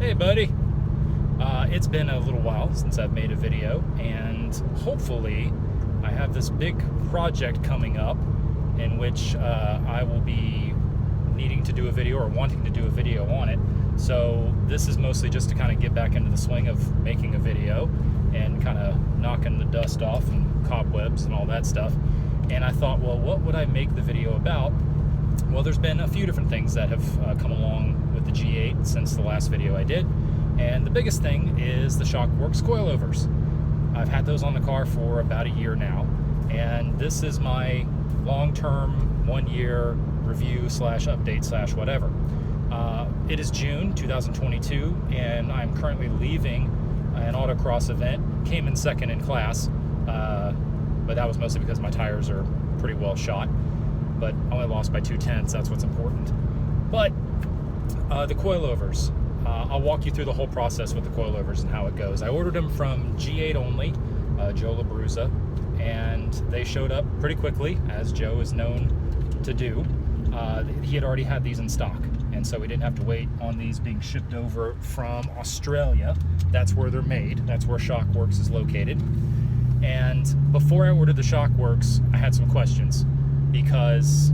Hey buddy, it's been a little while since I've made a video, and hopefully I have this big project coming up in which I will be needing to do a video or wanting to do a video on it. So this is mostly just to kind of get back into the swing of making a video and kind of knocking the dust off and cobwebs and all that stuff. And I thought, well, what would I make the video about? Well, there's been a few different things that have come along with the G8 since the last video I did, and the biggest thing is the Shockworks Coilovers. I've had those on the car for about a year now, and this is my long-term 1-year review slash update slash whatever. It is June 2022, and I'm currently leaving an autocross event. Came in second in class, but that was mostly because my tires are pretty well shot. But I only lost by 2/10, that's what's important. But the coilovers, I'll walk you through the whole process with the coilovers and how it goes. I ordered them from G8 Only, Joe LaBruza, and they showed up pretty quickly, as Joe is known to do. He had already had these in stock, and so we didn't have to wait on these being shipped over from Australia. That's where they're made. That's where Shockworks is located. And before I ordered the Shockworks, I had some questions, because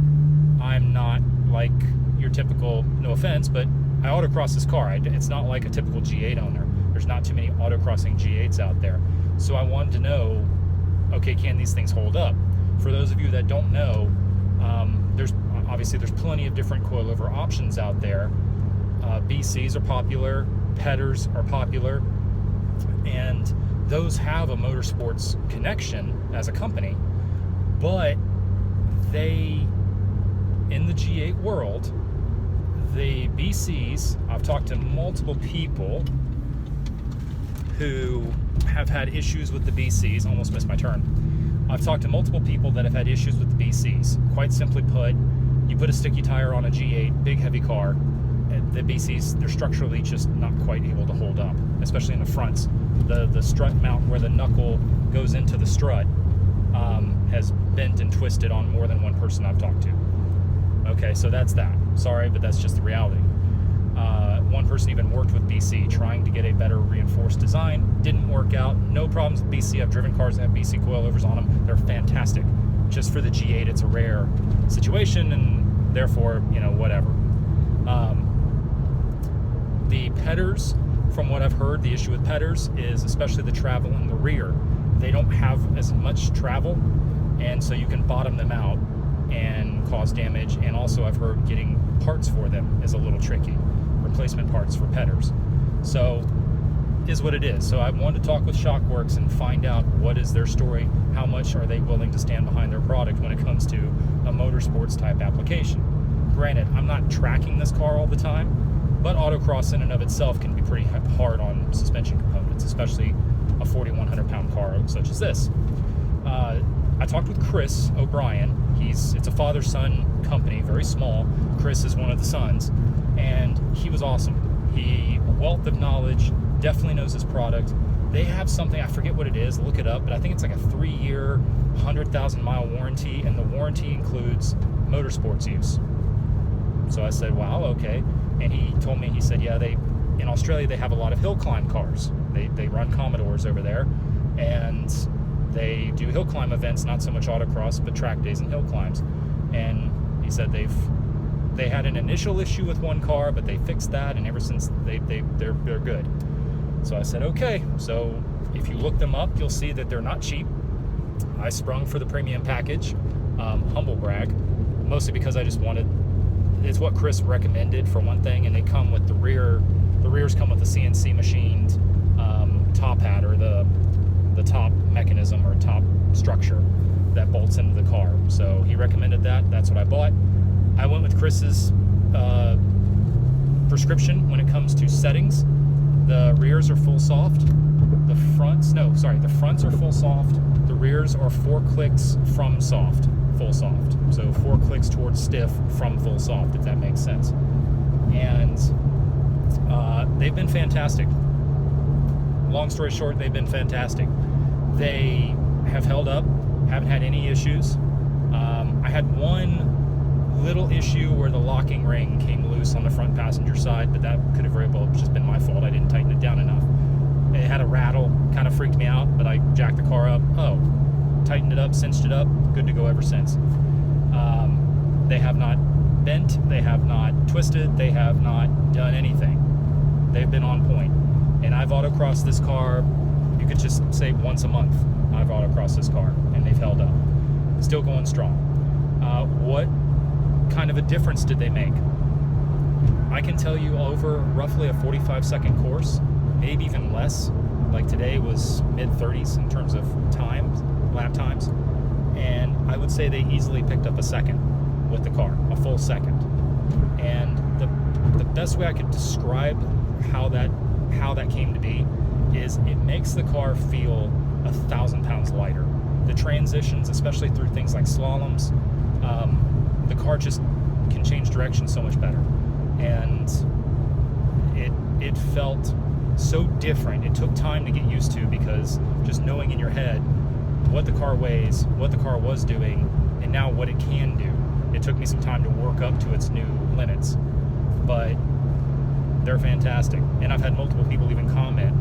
I'm not like your typical, no offense, but I autocross this car. It's not like a typical G8 owner. There's not too many autocrossing G8s out there. So I wanted to know, okay, can these things hold up? For those of you that don't know, there's plenty of different coilover options out there. BCs are popular, Petters are popular, and those have a motorsports connection as a company, but in the G8 world, the BCs, I've talked to multiple people who have had issues with the BCs. Almost missed my turn. I've talked to multiple people that have had issues with the BCs. Quite simply put, you put a sticky tire on a G8, big heavy car, and the BCs, they're structurally just not quite able to hold up, especially in the fronts. The strut mount where the knuckle goes into the strut has bent and twisted on more than one person I've talked to. Okay, so that's that. Sorry, but that's just the reality. One person even worked with BC, trying to get a better reinforced design. Didn't work out. No problems with BC. I've driven cars that have BC coilovers on them. They're fantastic. Just for the G8, it's a rare situation, and therefore, whatever. The Petters, from what I've heard, the issue with Petters is especially the travel in the rear. They don't have as much travel, and so you can bottom them out and cause damage. And also I've heard getting parts for them is a little tricky, replacement parts for Petters. So is what it is. So I wanted to talk with Shockworks and find out what is their story, how much are they willing to stand behind their product when it comes to a motorsports type application. Granted, I'm not tracking this car all the time, but autocross in and of itself can be pretty hard on suspension components, especially a 4,100 pound car such as this. I talked with Chris O'Brien. It's a father-son company, very small. Chris is one of the sons, and he was awesome. A wealth of knowledge, definitely knows his product. They have something, I forget what it is, look it up, but I think it's like a 3-year, 100,000 mile warranty, and the warranty includes motorsports use. So I said, wow, okay. And he told me, he said, yeah, in Australia, they have a lot of hill climb cars. They run Commodores over there, and they do hill climb events, not so much autocross, but track days and hill climbs. And he said they had an initial issue with one car, but they fixed that, and ever since they're good. So I said, okay. So if you look them up, you'll see that they're not cheap. I sprung for the premium package, humble brag, mostly because I just wanted. It's what Chris recommended for one thing, and they come with the rears come with a CNC machined top hat, or the top mechanism or top structure that bolts into the car. So he recommended that. That's what I bought. I went with Chris's prescription when it comes to settings. The rears are full soft. The fronts are full soft. The rears are 4 clicks from soft, full soft. So 4 clicks towards stiff from full soft, if that makes sense. And they've been fantastic. Long story short, they've been fantastic. They have held up, haven't had any issues. I had one little issue where the locking ring came loose on the front passenger side, but that could have very well just been my fault. I didn't tighten it down enough. It had a rattle, kind of freaked me out, but I jacked the car up. Oh, tightened it up, cinched it up, good to go ever since. They have not bent, they have not twisted, they have not done anything. They've been on point. And I've autocrossed this car, you could just say once a month I've autocrossed this car, and they've held up. Still going strong. What kind of a difference did they make? I can tell you over roughly a 45-second course, maybe even less. Like today was mid-30s in terms of times, lap times, and I would say they easily picked up a second with the car, a full second. And the best way I could describe how that came to be is it makes the car feel 1,000 pounds lighter. The transitions, especially through things like slaloms, the car just can change direction so much better. And it felt so different. It took time to get used to, because just knowing in your head what the car weighs, what the car was doing, and now what it can do, it took me some time to work up to its new limits. But they're fantastic. And I've had multiple people even comment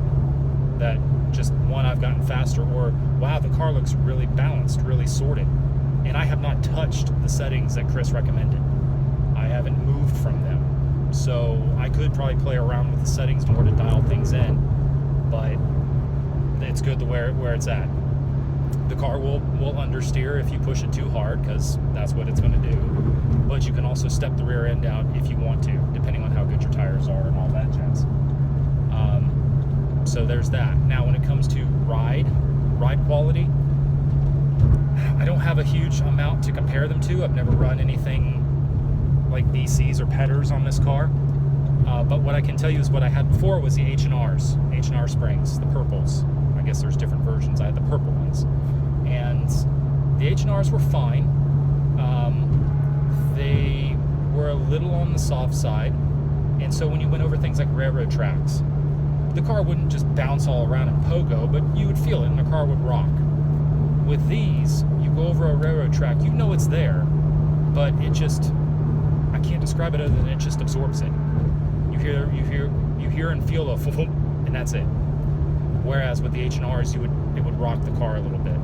that just, one, I've gotten faster, or wow, the car looks really balanced, really sorted. And I have not touched the settings that Chris recommended. I haven't moved from them. So I could probably play around with the settings more to dial things in, but it's good to where it's at. The car will understeer if you push it too hard, because that's what it's going to do. But you can also step the rear end out if you want to, depending on how good your tires are and all that jazz. So there's that. Now, when it comes to ride quality, I don't have a huge amount to compare them to. I've never run anything like BCs or Petters on this car. But what I can tell you is what I had before was the H&Rs, H&R springs, the purples. I guess there's different versions. I had the purple ones. And the H&Rs were fine. They were a little on the soft side. And so when you went over things like railroad tracks, the car wouldn't just bounce all around and pogo, but you would feel it and the car would rock. With these, you go over a railroad track, you know it's there, but it just, I can't describe it other than it just absorbs it. You hear and feel a and that's it. Whereas with the H&Rs, it would rock the car a little bit.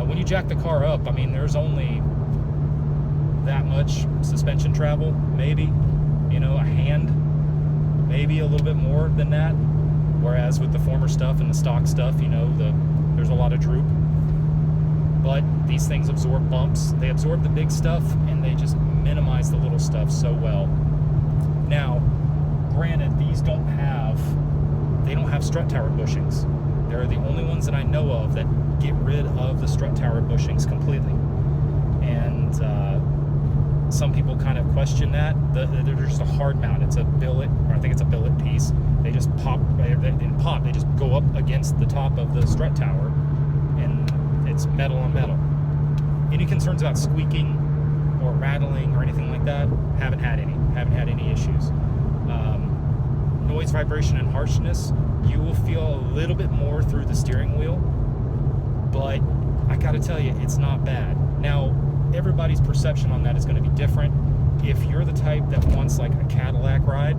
When you jack the car up, I mean, there's only that much suspension travel, maybe, a hand, maybe a little bit more than that. Whereas with the former stuff and the stock stuff, there's a lot of droop. But these things absorb bumps. They absorb the big stuff, and they just minimize the little stuff so well. Now, granted, these don't have strut tower bushings. They're the only ones that I know of that get rid of the strut tower bushings completely. And some people kind of question that. They're just a hard mount. It's a billet, or I think it's a billet piece. They just pop. They just go up against the top of the strut tower, and it's metal on metal. Any concerns about squeaking or rattling or anything like that? Haven't had any issues. Noise, vibration, and harshness, you will feel a little bit more through the steering wheel, but I gotta tell you, it's not bad. Now, everybody's perception on that is going to be different. If you're the type that wants like a Cadillac ride,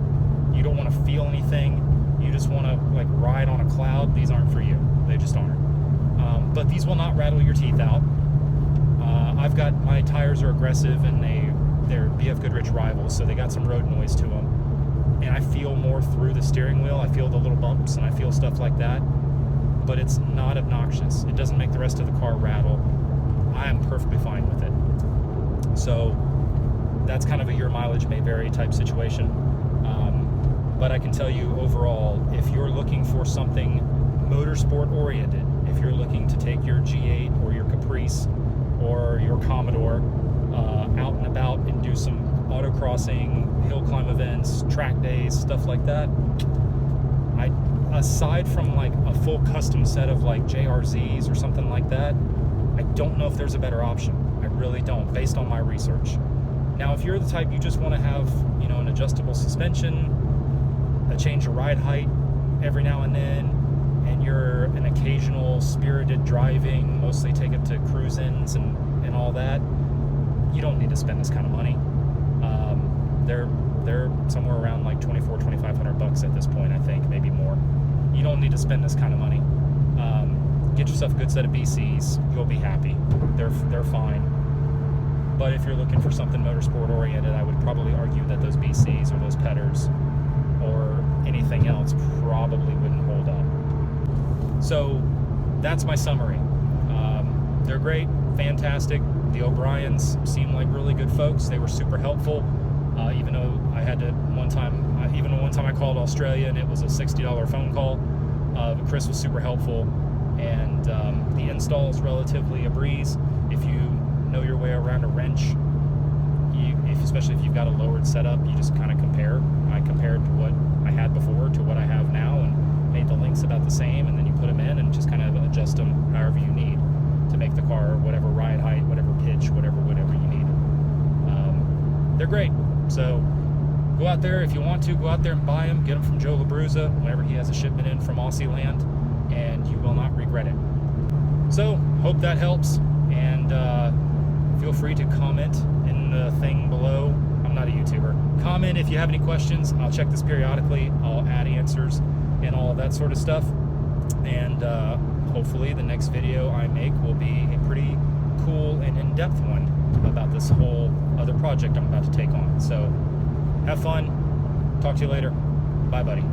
you don't want to feel anything, you just want to like ride on a cloud, these aren't for you. They just aren't. But these will not rattle your teeth out. I've got, my tires are aggressive, and they're BF Goodrich rivals, so they got some road noise to them. And I feel more through the steering wheel. I feel the little bumps, and I feel stuff like that. But it's not obnoxious. It doesn't make the rest of the car rattle. I am perfectly fine with it. So that's kind of a your mileage may vary type situation. But I can tell you overall, if you're looking for something motorsport oriented, if you're looking to take your G8 or your Caprice or your Commodore out and about and do some autocrossing, hill climb events, track days, stuff like that, aside from like a full custom set of like JRZs or something like that, I don't know if there's a better option. I really don't, based on my research. Now, if you're the type you just want to have, an adjustable suspension, a change of ride height every now and then, and you're an occasional spirited driving, mostly take it to cruise-ins and all that, you don't need to spend this kind of money. They're somewhere around like $2,400-$2,500 at this point, I think, maybe more. You don't need to spend this kind of money. Get yourself a good set of BCs. You'll be happy. They're fine. But if you're looking for something motorsport oriented, I would probably argue that those BCs or those Petters or anything else probably wouldn't hold up. So that's my summary. They're great, fantastic. The O'Briens seem like really good folks. They were super helpful. Even though I had to one time I called Australia and it was a $60 phone call. Chris was super helpful, and the install is relatively a breeze. If you know your way around a wrench, especially if you've got a lowered setup, you just kind of compare. I compared to what I had before to what I have now and made the links about the same, and then you put them in and just kind of adjust them however you need to make the car whatever ride height, whatever pitch, whatever you need. They're great. So go out there if you want to. Go out there and buy them. Get them from Joe LaBruzza whenever he has a shipment in from Aussie land, and you will not regret it. So hope that helps, and feel free to comment in the thing below. I'm not a YouTuber. Comment if you have any questions. I'll check this periodically. I'll add answers and all of that sort of stuff. And hopefully the next video I make will be a pretty cool and in-depth one about this whole other project I'm about to take on. So have fun. Talk to you later. Bye, buddy.